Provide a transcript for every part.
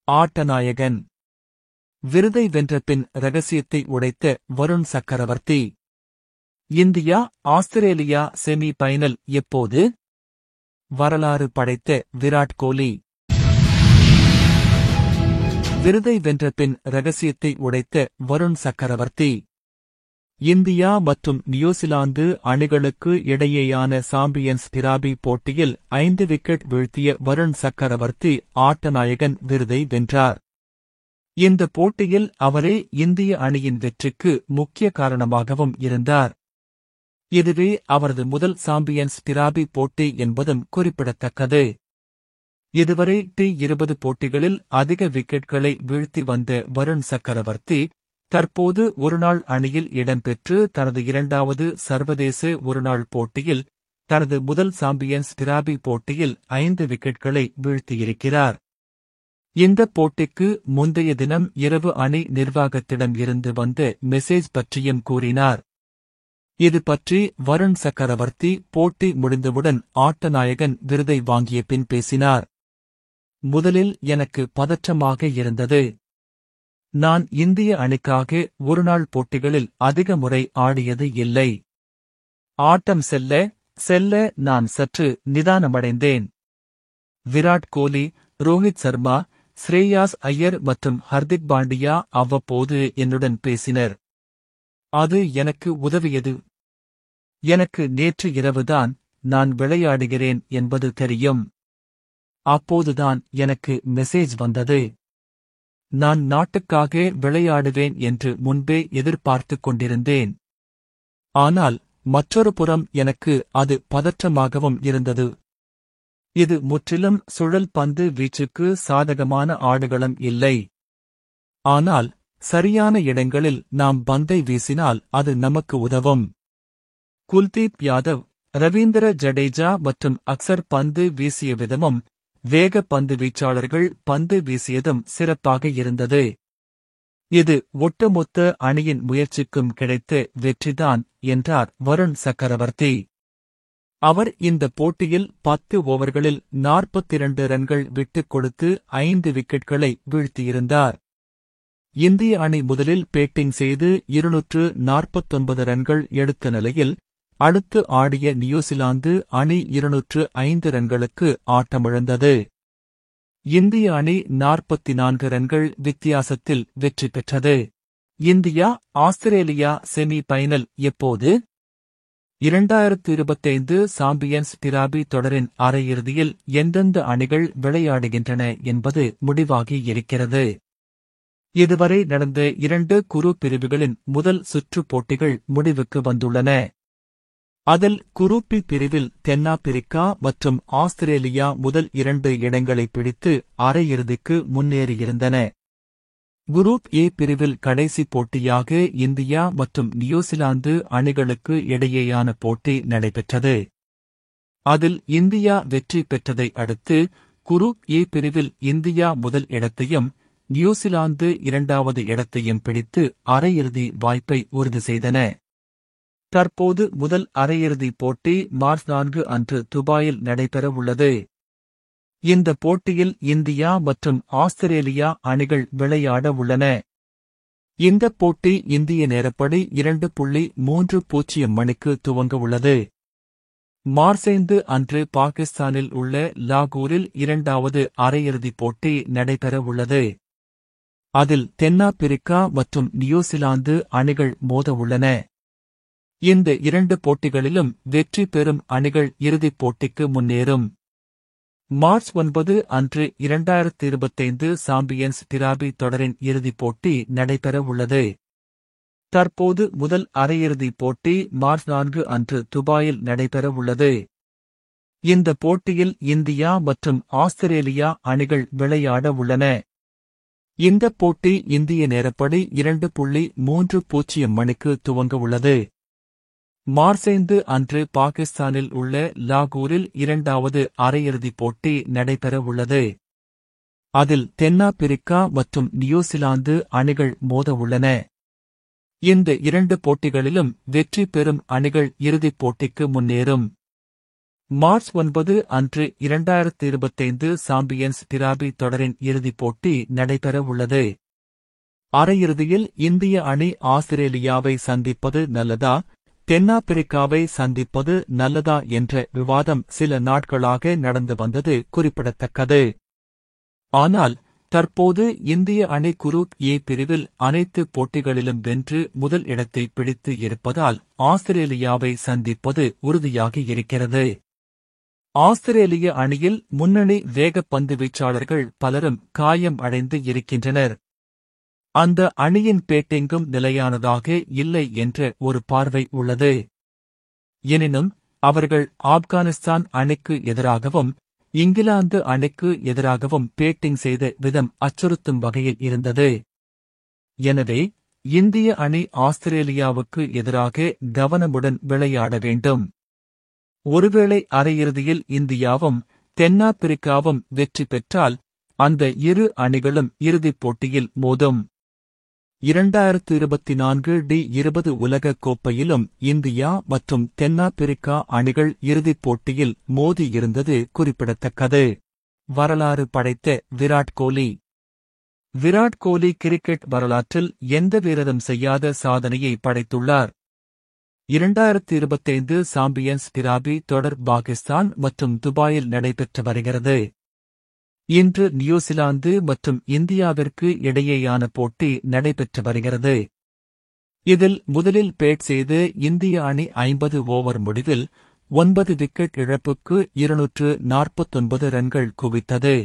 ஆட்டநாயகன் விருதை வென்ற பின் ரகசியத்தை உடைத்த வருண் சக்கரவர்த்தி. இந்தியா ஆஸ்திரேலியா செமி பைனல் எப்போது? வரலாறு படைத்த விராட் கோலி. விருதை வென்ற பின் ரகசியத்தை உடைத்த வருண் சக்கரவர்த்தி. இந்தியா மற்றும் நியூசிலாந்து அணிகளுக்கு இடையேயான சாம்பியன்ஸ் டிராபி போட்டியில் 5 விக்கெட் வீழ்த்திய வருண் சக்கரவர்த்தி ஆட்டநாயகன் விருதை வென்றார். இந்த போட்டியில் அவரே இந்திய அணியின் வெற்றிக்கு முக்கிய காரணமாகவும் இருந்தார். இதுவே அவரது முதல் சாம்பியன்ஸ் டிராபி போட்டி என்பதும் குறிப்பிடத்தக்கது. இதுவரை T20 போட்டிகளில் அதிக விக்கெட்களை வீழ்த்தி வந்த வருண் சக்கரவர்த்தி தற்போது ஒருநாள் அணியில் இடம்பெற்று தனது 2வது சர்வதேச ஒருநாள் போட்டியில் தனது முதல் சாம்பியன்ஸ் டிராபி போட்டியில் 5 விக்கெட்களை வீழ்த்தியிருக்கிறார். இந்த போட்டிக்கு முந்தைய தினம் இரவு அணி நிர்வாகத்திடம் இருந்து வந்த மெசேஜ் பற்றியும் கூறினார். இது பற்றி வருண் சக்கரவர்த்தி போட்டி முடிந்தவுடன் ஆட்டநாயகன் விருதை வாங்கிய பின் பேசினார். முதலில் எனக்கு பதற்றமாக இருந்தது. நான் இந்திய அணிக்காக ஒருநாள் போட்டிகளில் அதிக முறை ஆடியது இல்லை. ஆட்டம் செல்ல நான் சற்று நிதானமடைந்தேன். விராட் கோலி, ரோஹித் சர்மா, ஸ்ரேயாஸ் ஐயர் மற்றும் ஹர்திக் பாண்டியா அவ்வப்போது என்னுடன் பேசினர். அது எனக்கு உதவியது. எனக்கு நேற்று இரவுதான் நான் விளையாடுகிறேன் என்பது தெரியும். அப்போதுதான் எனக்கு மெசேஜ் வந்தது. நான் நாட்டுக்காக விளையாடுவேன் என்று முன்பே எதிர்பார்த்துக் கொண்டிருந்தேன். ஆனால் மற்றொரு புறம் எனக்கு அது பதற்றமாகவும் இருந்தது. இது முற்றிலும் சுழல் பந்து வீச்சுக்கு சாதகமான ஆடுகளம் இல்லை. ஆனால் சரியான இடங்களில் நாம் பந்தை வீசினால் அது நமக்கு உதவும். குல்தீப் யாதவ், ரவீந்திர ஜடேஜா மற்றும் அக்சர் பந்து வீசிய விதமும் வேக பந்து வீச்சாளர்கள் பந்து வீசியதும் சிறப்பாக இருந்தது. இது ஒட்டுமொத்த அணியின் முயற்சிக்கும் கிடைத்த வெற்றிதான் என்றார் வருண் சக்கரவர்த்தி. அவர் இந்த போட்டியில் 10 ஓவர்களில் 42 ரன்கள் விட்டுக் கொடுத்து 5 விக்கெட்களை வீழ்த்தியிருந்தார். இந்திய அணி முதலில் பேட்டிங் செய்து 249 ரன்கள் எடுத்த நிலையில் அடுத்து ஆடிய நியூசிலாந்து அணி 205 ரன்களுக்கு ஆட்டமிழந்தது. இந்திய அணி 44 ரன்கள் வித்தியாசத்தில் வெற்றி பெற்றது. இந்தியா ஆஸ்திரேலியா செமி பைனல் எப்போது? 2025 சாம்பியன்ஸ் டிராபி தொடரின் அரையிறுதியில் எந்தெந்த அணிகள் விளையாடுகின்றன என்பது முடிவாகி இருக்கிறது. இதுவரை நடந்த 2 குழு பிரிவுகளின் முதல் சுற்று போட்டிகள் முடிவுக்கு வந்துள்ளன. அதில் குரூப் பி பிரிவில் தென்னாப்பிரிக்கா மற்றும் ஆஸ்திரேலியா முதல் 2 இடங்களை பிடித்து அரையிறுதிக்கு முன்னேறியிருந்தன. குரூப் ஏ பிரிவில் கடைசி போட்டியாக இந்தியா மற்றும் நியூசிலாந்து அணிகளுக்கு இடையேயான போட்டி நடைபெற்றது. அதில் இந்தியா வெற்றி பெற்றதை அடுத்து குரூப் ஏ பிரிவில் இந்தியா முதல் இடத்தையும் நியூசிலாந்து 2வது இடத்தையும் பிடித்து அரையிறுதி வாய்ப்பை உறுதி செய்தன. தற்போது முதல் அரையிறுதி போட்டி மார்ச் 4 அன்று துபாயில் நடைபெறவுள்ளது. இந்த போட்டியில் இந்தியா மற்றும் ஆஸ்திரேலியா அணிகள் விளையாட உள்ளன. இந்த போட்டி இந்திய நேரப்படி 2:30 மணிக்கு துவங்க உள்ளது. மார்ச் 5 அன்று பாகிஸ்தானில் உள்ள லாகூரில் 2வது அரையிறுதிப் போட்டி நடைபெறவுள்ளது. அதில் தென்னாப்பிரிக்கா மற்றும் நியூசிலாந்து அணிகள் மோத உள்ளன. இந்த 2 போட்டிகளிலும் வெற்றி பெறும் அணிகள் இறுதிப் போட்டிக்கு முன்னேறும். மார்ச் 9 அன்று 2025 சாம்பியன்ஸ் டிராபி தொடரின் இறுதிப் போட்டி நடைபெறவுள்ளது. தற்போது முதல் அரையிறுதிப் போட்டி மார்ச் 4 அன்று துபாயில் நடைபெறவுள்ளது. இந்த போட்டியில் இந்தியா மற்றும் ஆஸ்திரேலியா அணிகள் விளையாட உள்ளன. இந்த போட்டி இந்திய நேரப்படி 2:30 மணிக்கு துவங்க உள்ளது. மார்ச் 5 அன்று பாகிஸ்தானில் உள்ள லாகூரில் 2வது அரையிறுதிப் போட்டி நடைபெறவுள்ளது. அதில் தென்னாப்பிரிக்கா மற்றும் நியூசிலாந்து அணிகள் மோத உள்ளன. இந்த 2 போட்டிகளிலும் வெற்றி பெறும் அணிகள் இறுதிப் போட்டிக்கு முன்னேறும். மார்ச் 9 அன்று 2025 சாம்பியன்ஸ் டிராபி தொடரின் இறுதிப் போட்டி நடைபெற உள்ளது. அரையிறுதியில் இந்திய அணி ஆஸ்திரேலியாவை சந்திப்பது நல்லதா, தென்னாப்பிரிக்காவை சந்திப்பது நல்லதா என்ற விவாதம் சில நாட்களாக நடந்து வந்தது குறிப்பிடத்தக்கது. ஆனால் தற்போது இந்திய அணி குரூப் ஏ பிரிவில் அனைத்து போட்டிகளிலும் வென்று முதல் இடத்தை பிடித்து இருப்பதால் ஆஸ்திரேலியாவை சந்திப்பது உறுதியாகி இருக்கிறது. ஆஸ்திரேலிய அணியில் முன்னணி வேகப்பந்து வீச்சாளர்கள் பலரும் காயம் அடைந்து இருக்கின்றனர். அந்த அணியின் பேட்டிங்கும் நிலையானதாக இல்லை என்ற ஒரு பார்வை உள்ளது. எனினும் அவர்கள் ஆப்கானிஸ்தான் அணிக்கு எதிராகவும் இங்கிலாந்து அணிக்கு எதிராகவும் பேட்டிங் செய்த விதம் அச்சுறுத்தும் வகையில் இருந்தது. எனவே இந்திய அணி ஆஸ்திரேலியாவுக்கு எதிராக கவனமுடன் விளையாட வேண்டும். ஒருவேளை அரையிறுதியில் இந்தியாவும் தென்னாப்பிரிக்காவும் வெற்றி பெற்றால் அந்த இரு அணிகளும் இறுதிப் போட்டியில் மோதும். 2024 டி20 உலகக் கோப்பையிலும் இந்தியா மற்றும் தென்னாப்பிரிக்கா அணிகள் இறுதிப் போட்டியில் மோதி இருந்தது குறிப்பிடத்தக்கது. வரலாறு படைத்த விராட் கோலி. விராட் கோலி கிரிக்கெட் வரலாற்றில் எந்த வீரரும் செய்யாத சாதனையை படைத்துள்ளார். 2025 சாம்பியன்ஸ் டிராபி தொடர் பாகிஸ்தான் மற்றும் துபாயில் நடைபெற்று வருகிறது. இன்று நியூசிலாந்து மற்றும் இந்தியாவிற்கு இடையேயான போட்டி நடைபெற்று வருகிறது. இதில் முதலில் பேட் செய்து இந்திய அணி 50 ஓவர் முடிவில் 9 விக்கெட் இழப்புக்கு 249 ரன்கள் குவித்தது.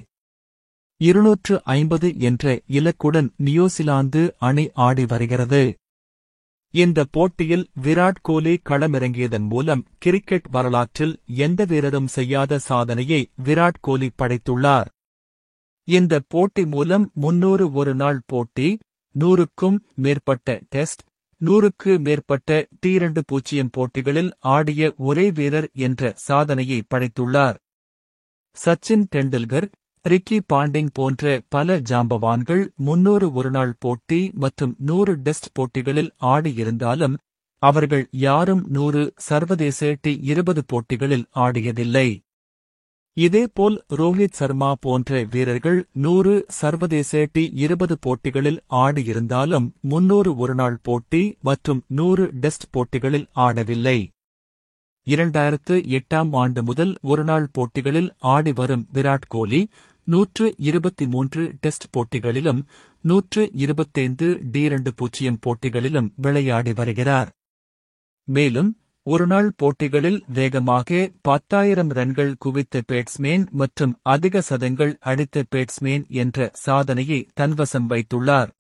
250 என்ற இலக்குடன் நியூசிலாந்து அணி ஆடி வருகிறது. இந்த போட்டியில் விராட் கோலி களமிறங்கியதன் மூலம் கிரிக்கெட் வரலாற்றில் எந்த வீரரும் செய்யாத சாதனையை விராட் கோலி படைத்துள்ளார். இந்த போட்டி மூலம் 300 ஒருநாள் போட்டி, 100க்கும் மேற்பட்ட டெஸ்ட், 100க்கு மேற்பட்ட T20 போட்டிகளில் ஆடிய ஒரே வீரர் என்ற சாதனையை படைத்துள்ளார். சச்சின் டெண்டுல்கர், ரிக்கி பாண்டிங் போன்ற பல ஜாம்பவான்கள் 300 ஒருநாள் போட்டி மற்றும் 100 டெஸ்ட் போட்டிகளில் ஆடியிருந்தாலும் அவர்கள் யாரும் 100 சர்வதேச T20 போட்டிகளில் ஆடியதில்லை. இதேபோல் ரோஹித் சர்மா போன்ற வீரர்கள் 100 சர்வதேச T20 போட்டிகளில் ஆடியிருந்தாலும் 300 ஒருநாள் போட்டி மற்றும் 100 டெஸ்ட் போட்டிகளில் ஆடவில்லை. 2008ஆம் ஆண்டு முதல் ஒருநாள் போட்டிகளில் ஆடி வரும் விராட் கோலி 123 டெஸ்ட் போட்டிகளிலும் 125 D20 போட்டிகளிலும் விளையாடி வருகிறார். மேலும் ஒருநாள் போட்டிகளில் வேகமாக 10,000 ரன்கள் குவித்த பேட்ஸ்மேன் மற்றும் அதிக சதங்கள் அடித்த பேட்ஸ்மேன் என்ற சாதனையை தன்வசம் வைத்துள்ளார்.